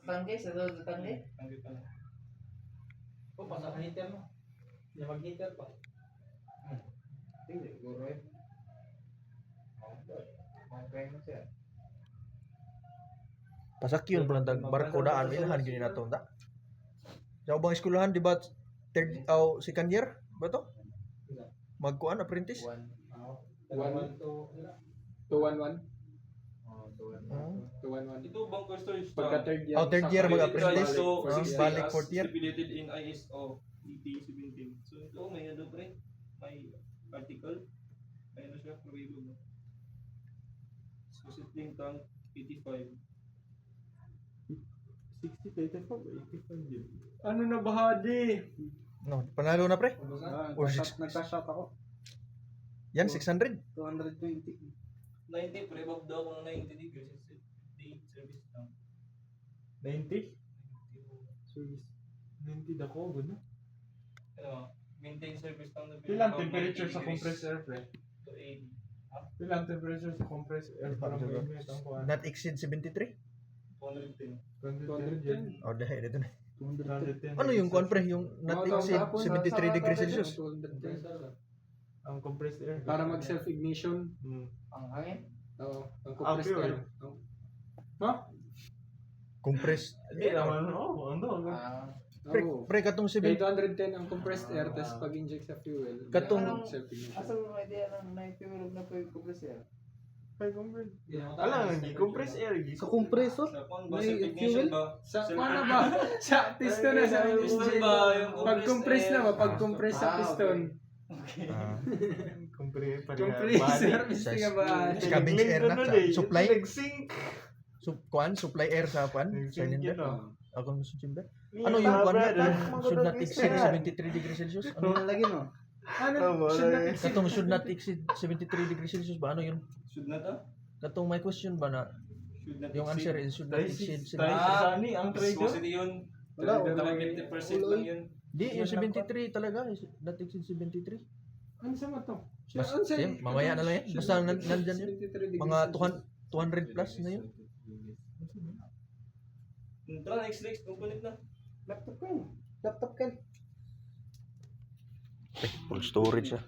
Tangke, sa loob sa tangke. Tangke pa lang. O, pasok ang heater mo. Hindi mag-heater pa. Hindi, siguro eh. Okay mo siya. Pasakyon pala tag barkodaan ilahan gini nato ta. Sa ubang eskwelahan di ba third o second year ba to? Magkuan apprentice? 1. 211. Oh, 2. 211. Ito bang storage Pagka third year. Oh, third year mag-apprentice. So, Oh, balik fourth year. stipulated in ISO 1817. So, ito may ano pre, may article. May ano siya, probable no? So, settling tank 85. 60, 85 din. Ano na bahadi? No, panalo na pre. Or Nagka-shot ako. Yan 600. 220. 90 pre, above daw kung 90 degrees. Day service tank. 90? Service. 90 dako, gano'n. Ano, maintain service tank na Ilang temperature sa compressed air, pre? To 80. Ilang temperature sa compressed air para ma-emit ang kuhan? Not exceed 73. 210. 210. Oh, dahil dito na. 210. Ano yung kuan pre, yung not exceed 73 degrees Celsius. Ang compressed air. Para mag self-ignition. Ang hangin. Oo, ang compressed pure. air. Ha? Compressed. Hindi naman, ano? Pre, Oo. pre katong Kaya 70 210 ang compressed air, tapos pag-inject sa fuel, Katong- self-ignition. Asa mo may idea ng naipirog na po yung compressor? Ay, compressed. Alam, hindi compressed air. Sa compressor? Sa pang ba, May self-ignition fuel? ba? Sa paano ba? Sa piston na sa Piston engine. ba? Yung Pag-compress compressed na ba? air. Pag-compress sa piston. ah, Compressor, piston nga ba? Scavenge air na sa supply. Nag-sink. Kuan, supply air sa kuan, cylinder. Ano? Akong cylinder. Ano yung kuan na? Should not exceed 73 degrees Celsius. Ano? Lagi no? Ano? Should not exceed. Katong should not exceed 73 degrees Celsius ba? Ano yun? Should not ah? Katong may question ba na Should not yung exceed. answer is should not exceed 73. Sani, ang trader. Supposedly yun. Wala, Talagang wala. 50% lang yun. Di, yung 73 talaga. Is not exceed 73. Ano sa mga to? Bas, Ano sa- yan, mamaya na lang yan. Basta nandyan yun. 73 degrees Mga Celsius. 200 plus na yun. Tara, next, component na. Laptop ko yun. Laptop kan? Full storage ah.